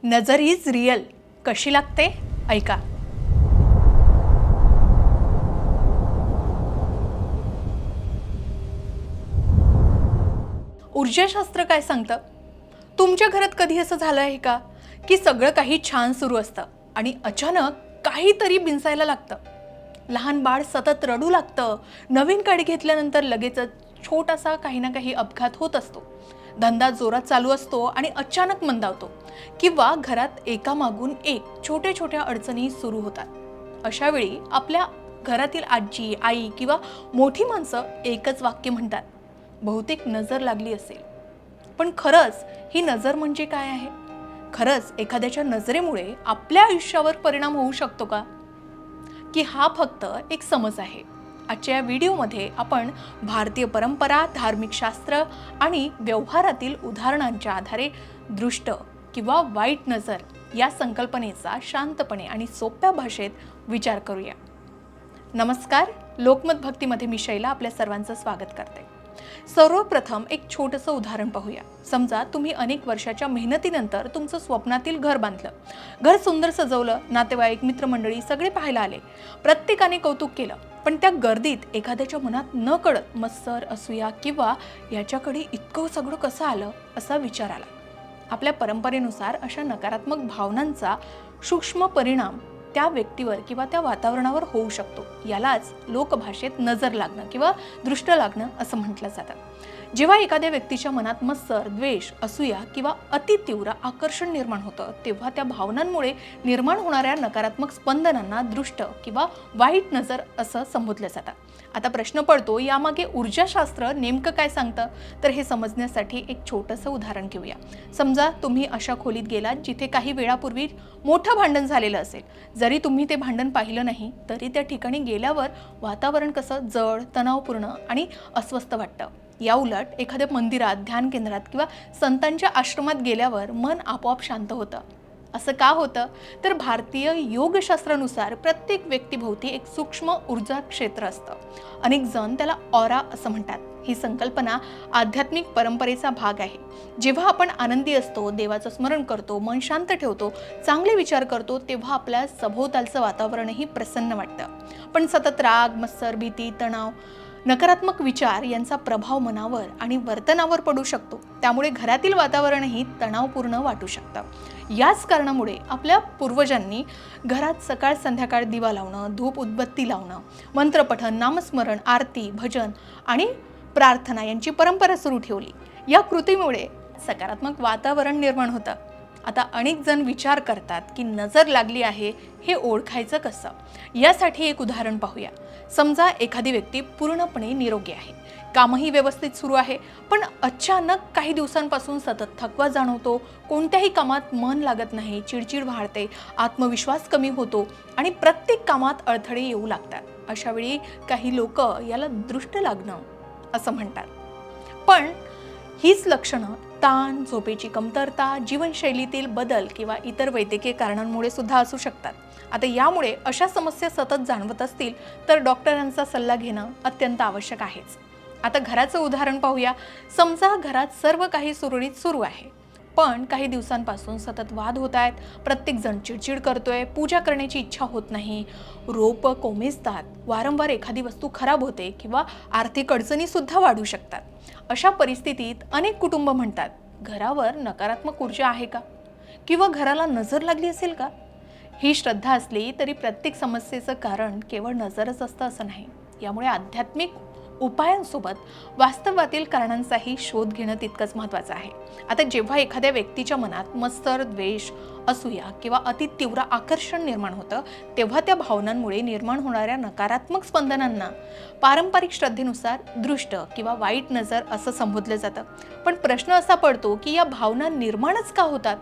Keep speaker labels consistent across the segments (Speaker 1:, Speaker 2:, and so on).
Speaker 1: नजर is real कशी लागते ऐका। ऊर्जाशास्त्र काय सांगतं? तुमच्या घरात कधी असं झालं आहे का की सगळं काही छान सुरू असतं आणि अचानक काहीतरी बिनसायला लागतं? लहान बाळ सतत रडू लागतं, नवीन गाडी घेतल्यानंतर लगेचच छोटासा काही ना काही अपघात होत असतो, धंदा जोरात चालू असतो आणि अचानक मंदावतो, किंवा घरात एकामागून एक छोट्या छोट्या अडचणी सुरू होतात। अशा वेळी आपल्या घरातील आजी, आई किंवा मोठी माणसं एकच वाक्य म्हणतात, बहुतेक नजर लागली असेल। पण खरंच ही नजर म्हणजे काय आहे? खरंच एखाद्याच्या नजरेमुळे आपल्या आयुष्यावर परिणाम होऊ शकतो का, की हा फक्त एक समज आहे? आजच्या या व्हिडिओमध्ये आपण भारतीय परंपरा, धार्मिक शास्त्र आणि व्यवहारातील उदाहरणांच्या आधारे दृष्ट किंवा वाईट नजर या संकल्पनेचा शांतपणे आणि सोप्या भाषेत विचार करूया। नमस्कार, लोकमत भक्तीमध्ये मी शैला आपल्या सर्वांचं स्वागत करते। सर्वप्रथम एक छोटंसं उदाहरण पाहूया। समजा तुम्ही अनेक वर्षाच्या मेहनतीनंतर तुमचं स्वप्नातील घर बांधलं, घर सुंदर सजवलं, नातेवाईक, मित्रमंडळी सगळे पाहायला आले, प्रत्येकाने कौतुक केलं। पण त्या गर्दीत एखाद्याच्या मनात न कळत मत्सर, असूया किंवा याच्याकडे इतकं सगळं कसं आलं असा विचार आला। आपल्या परंपरेनुसार अशा नकारात्मक भावनांचा सूक्ष्म परिणाम त्या व्यक्तीवर किंवा त्या वातावरणावर होऊ शकतो। यालाच लोकभाषेत नजर लागणं किंवा दृष्ट लागणं असं म्हटलं जातं। जेव्हा एखाद्या व्यक्तीच्या मनात मत्सर, द्वेष, असूया किंवा अतितीव्र आकर्षण निर्माण होतं, तेव्हा त्या भावनांमुळे निर्माण होणाऱ्या नकारात्मक स्पंदनांना दृष्ट किंवा वाईट नजर असं संबोधलं जातं। आता प्रश्न पडतो, यामागे ऊर्जाशास्त्र नेमकं काय सांगतं? तर हे समजण्यासाठी एक छोटंसं उदाहरण घेऊया। समजा तुम्ही अशा खोलीत गेलात जिथे काही वेळापूर्वी मोठं भांडण झालेलं असेल। जरी तुम्ही ते भांडण पाहिलं नाही तरी त्या ठिकाणी गेल्यावर वातावरण कसं जड, तणावपूर्ण आणि अस्वस्थ वाटतं। या उलट एखाद्या मंदिरात, ध्यान केंद्रात किंवा संतांच्या आश्रमात गेल्यावर मन आपोआप शांत होतं। असं का होतं? तर भारतीय योगशास्त्रानुसार प्रत्येक व्यक्तीभोवती एक सूक्ष्म ऊर्जा क्षेत्र असतं। अनेक जण त्याला ऑरा असं म्हणतात। ही संकल्पना आध्यात्मिक परंपरेचा भाग आहे। जेव्हा आपण आनंदी असतो, देवाचं स्मरण करतो, मन शांत ठेवतो, चांगले विचार करतो, तेव्हा आपल्या सभोवतालचं वातावरणही प्रसन्न वाटतं। पण सतत राग, मत्सर, भीती, तणाव, नकारात्मक विचार यांचा प्रभाव मनावर आणि वर्तनावर पडू शकतो। त्यामुळे घरातील वातावरणही तणावपूर्ण वाटू शकतं। याच कारणामुळे आपल्या पूर्वजांनी घरात सकाळ संध्याकाळ दिवा लावणं, धूप उदबत्ती लावणं, मंत्रपठण, नामस्मरण, आरती, भजन आणि प्रार्थना यांची परंपरा सुरू ठेवली। या कृतीमुळे सकारात्मक वातावरण निर्माण होतं। आता अनेक जण विचार करतात की नजर लागली आहे हे ओळखायचं कसं? यासाठी एक उदाहरण पाहूया। समजा एखादी व्यक्ती पूर्णपणे निरोगी आहे, कामही व्यवस्थित सुरू आहे, पण अचानक काही दिवसांपासून सतत थकवा जाणवतो, कोणत्याही कामात मन लागत नाही, चिडचिड वाढते, आत्मविश्वास कमी होतो आणि प्रत्येक कामात अडथळे येऊ लागतात। अशा वेळी काही लोक याला दृष्ट लागणं असं म्हणतात। पण हीच लक्षणं ताण, झोपेची कमतरता, जीवनशैलीतील बदल किंवा इतर वैद्यकीय कारणांमुळे सुद्धा असू शकतात। आता यामुळे अशा समस्या सतत जाणवत असतील तर डॉक्टरांचा सल्ला घेणं अत्यंत आवश्यक आहेच। आता घराचं उदाहरण पाहूया। समजा घरात सर्व काही सुरळीत सुरू आहे, पण काही दिवसांपासून सतत वाद होत आहेत, प्रत्येक जण चिडचिड करतोय, पूजा करण्याची इच्छा होत नाही, रोप कोमेजतात, वारंवार एखादी वस्तू खराब होते किंवा आर्थिक अडचणी सुद्धा वाढू शकतात। अशा परिस्थितीत अनेक कुटुंब म्हणतात, घरावर नकारात्मक ऊर्जा आहे का, किंवा घराला नजर लागली असेल का? ही श्रद्धा असली तरी प्रत्येक समस्येचं कारण केवळ नजरच असतं असं नाही। यामुळे आध्यात्मिक उपायांसोबत वास्तवातील कारणांचाही शोध घेणं तितकंच महत्त्वाचं आहे। आता जेव्हा एखाद्या व्यक्तीच्या मनात मत्सर, द्वेष, असूया किंवा अतितीव्र आकर्षण निर्माण होतं, तेव्हा त्या भावनांमुळे निर्माण होणाऱ्या नकारात्मक स्पंदनांना पारंपरिक श्रद्धेनुसार दृष्ट किंवा वाईट नजर असं संबोधलं जातं। पण प्रश्न असा पडतो की या भावना निर्माणच का होतात?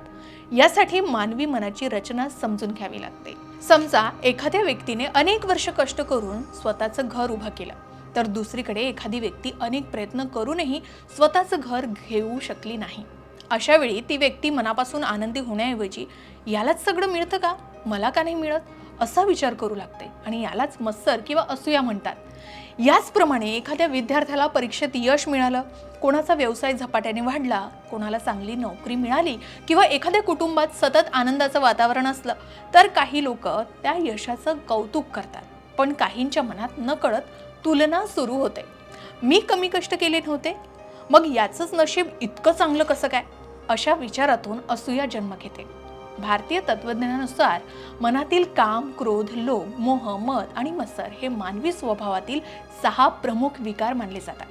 Speaker 1: यासाठी मानवी मनाची रचना समजून घ्यावी लागते। समजा एखाद्या व्यक्तीने अनेक वर्ष कष्ट करून स्वतःचं घर उभं केलं, तर दुसरीकडे एखादी व्यक्ती अनेक प्रयत्न करूनही स्वतःचं घर घेऊ शकली नाही। अशा वेळी ती व्यक्ती मनापासून आनंदी होण्याऐवजी यालाच सगळं मिळतं का, मला का नाही मिळत, असा विचार करू लागते आणि यालाच मत्सर किंवा असूया म्हणतात। याचप्रमाणे एखाद्या विद्यार्थ्याला परीक्षेत यश मिळालं, कोणाचा व्यवसाय झपाट्याने वाढला, कोणाला चांगली नोकरी मिळाली किंवा एखाद्या कुटुंबात सतत आनंदाचं वातावरण असलं तर काही लोक त्या यशाचं कौतुक करतात. पण काहींच्या मनात नकळत तुलना सुरू होते. मी कमी कष्ट केले नव्हते, मग याचंच नशीब इतकं चांगलं कसं काय? अशा विचारातून असूया जन्म घेते. भारतीय तत्वज्ञानानुसार मनातील काम, क्रोध, लोभ, मोह, मद आणि मत्सर हे मानवी स्वभावातील 6 प्रमुख विकार मानले जातात.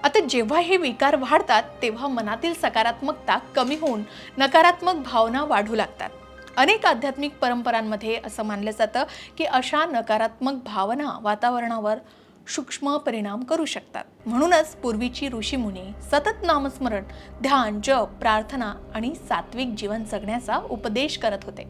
Speaker 1: आता जेव्हा हे विकार वाढतात तेव्हा मनातील सकारात्मकता कमी होऊन नकारात्मक भावना वाढू लागतात. अनेक आध्यात्मिक परंपरांमध्ये असं मानलं जातं की अशा नकारात्मक भावना वातावरणावर सूक्ष्म परिणाम करू शकतात. म्हणूनच पूर्वीची ऋषीमुनी सतत नामस्मरण, ध्यान, जप, प्रार्थना आणि सात्विक जीवन जगण्याचा उपदेश करत होते.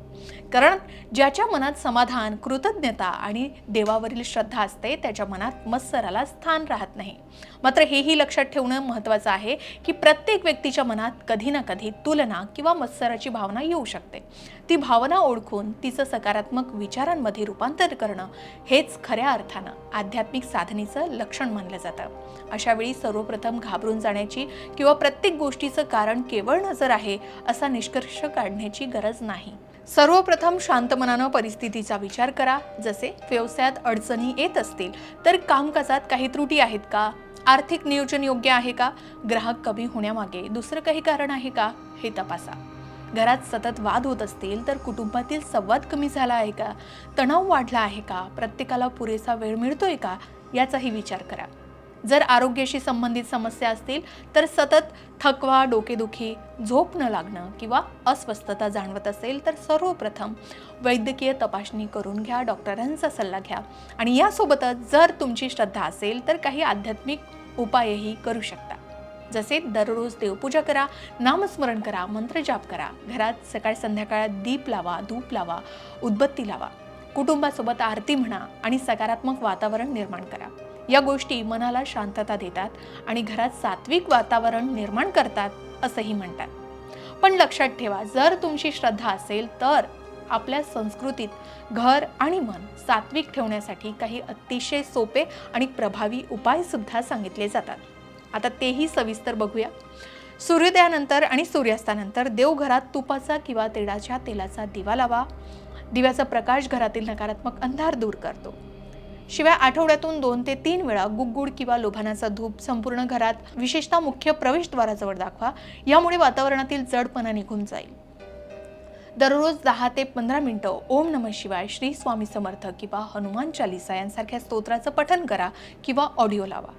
Speaker 1: कारण ज्याच्या मनात समाधान, कृतज्ञता आणि देवावरील श्रद्धा असते त्याच्या मनात मत्सराला स्थान राहत नाही. मात्र हेही लक्षात ठेवणं महत्त्वाचं आहे की प्रत्येक व्यक्तीच्या मनात कधी ना कधी तुलना किंवा मत्सराची भावना येऊ शकते. ती भावना ओळखून तिचं सकारात्मक विचारांमध्ये रूपांतर करणं हेच खऱ्या अर्थानं आध्यात्मिक साधनेचं लक्षण मानलं जातं. अशा वेळी सर्वप्रथम घाबरून जाण्याची किंवा प्रत्येक गोष्टीचं कारण केवळ नजर आहे असा निष्कर्ष काढण्याची गरज नाही. सर्वप्रथम शांत मनानं परिस्थितीचा विचार करा. जसे व्यवसायात अडचणी येत असतील तर कामकाजात काही त्रुटी आहेत का? आर्थिक नियोजन योग्य आहे का? ग्राहक कमी होण्यामागे दुसरं काही कारण आहे का? हे तपासा. घरात सतत वाद होत असतील तर कुटुंबातील संवाद कमी झाला आहे का? तणाव वाढला आहे का? प्रत्येकाला पुरेसा वेळ मिळतोय का? याचाही विचार करा. जर आरोग्याशी संबंधित समस्या असतील तर सतत थकवा, डोकेदुखी, झोप न लागणं किंवा अस्वस्थता जाणवत असेल तर सर्वप्रथम वैद्यकीय तपासणी करून घ्या, डॉक्टरांचा सल्ला घ्या. आणि यासोबतच जर तुमची श्रद्धा असेल तर काही आध्यात्मिक उपायही करू शकता. जसे दररोज देवपूजा करा, नामस्मरण करा, मंत्रजाप करा. घरात सकाळ संध्याकाळ दीप लावा, धूप लावा, उदबत्ती लावा. कुटुंबासोबत आरती म्हणा आणि सकारात्मक वातावरण निर्माण करा. या गोष्टी मनाला शांतता देतात आणि घरात सात्विक वातावरण निर्माण करतात असंही म्हणतात. पण लक्षात ठेवा, जर तुमची श्रद्धा असेल तर आपल्या संस्कृतीत घर आणि मन सात्विक ठेवण्यासाठी काही अतिशय सोपे आणि प्रभावी उपाय सुद्धा सांगितले जातात. आता तेही सविस्तर बघूया. सूर्योदयानंतर आणि सूर्यास्तानंतर देवघरात तुपाचा किंवा तिळाच्या तेलाचा दिवा लावा. दिव्याचा प्रकाश घरातील नकारात्मक अंधार दूर करतो. शिवाय आठवड्यातून 2 ते 3 वेळा गुग्गुळ किंवा लोभानाचा धूप संपूर्ण घरात, विशेषतः मुख्य प्रवेशद्वाराजवळ दाखवा. यामुळे वातावरणातील जडपणा निघून जाईल. दररोज 10 ते 15 मिनिटं ओम नमः शिवाय, श्री स्वामी समर्थ किंवा हनुमान चालीसा यांसारख्या स्तोत्राचं पठण करा किंवा ऑडिओ लावा.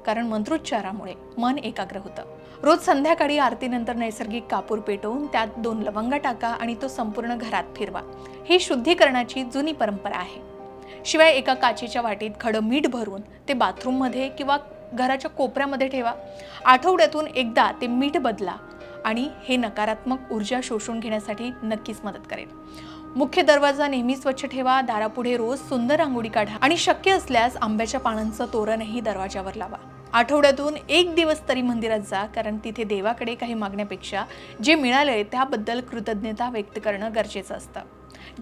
Speaker 1: कारण मंत्रोच्चारामुळे मन एकाग्र होतं. रोज संध्याकाळी आरतीनंतर नैसर्गिक कापूर पेटवून त्यात 2 लवंगा टाका आणि तो संपूर्ण घरात फिरवा. ही शुद्धीकरणाची जुनी परंपरा आहे. शिवाय एका काचेच्या वाटीत खडं मीठ भरून ते बाथरूममध्ये किंवा घराच्या कोपऱ्यामध्ये ठेवा. आठवड्यातून एकदा ते मीठ बदला आणि हे नकारात्मक ऊर्जा शोषून घेण्यासाठी नक्कीच मदत करेल. मुख्य दरवाजा नेहमी स्वच्छ ठेवा. दारापुढे रोज सुंदर रांगोळी काढा आणि शक्य असल्यास आंब्याच्या पानांचं तोरणही दरवाजावर लावा. आठवड्यातून 1 दिवस तरी मंदिरात जा, कारण तिथे देवाकडे काही मागण्यापेक्षा जे मिळालंय त्याबद्दल कृतज्ञता व्यक्त करणं गरजेचं असतं.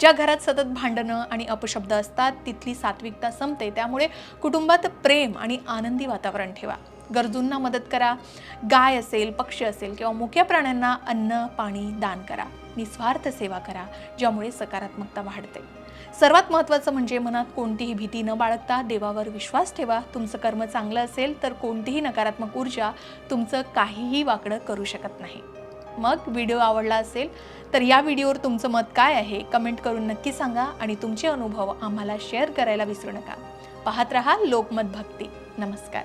Speaker 1: ज्या घरात सतत भांडणं आणि अपशब्द असतात तिथली सात्विकता संपते. त्यामुळे कुटुंबात प्रेम आणि आनंदी वातावरण ठेवा. गरजूंना मदत करा. गाय असेल, पक्षी असेल किंवा मुक्या प्राण्यांना अन्न, पाणी दान करा. निस्वार्थ सेवा करा, ज्यामुळे सकारात्मकता वाढते. सर्वात महत्त्वाचं म्हणजे मनात कोणतीही भीती न बाळगता देवावर विश्वास ठेवा. तुमचं कर्म चांगलं असेल तर कोणतीही नकारात्मक ऊर्जा तुमचं काहीही वाकडं करू शकत नाही. मग व्हिडिओ आवडला असेल तर या व्हिडिओवर तुमचं मत काय आहे कमेंट करून नक्की सांगा आणि तुमचे अनुभव आम्हाला शेअर करायला विसरू नका. पाहत रहा लोकमत भक्ती. नमस्कार.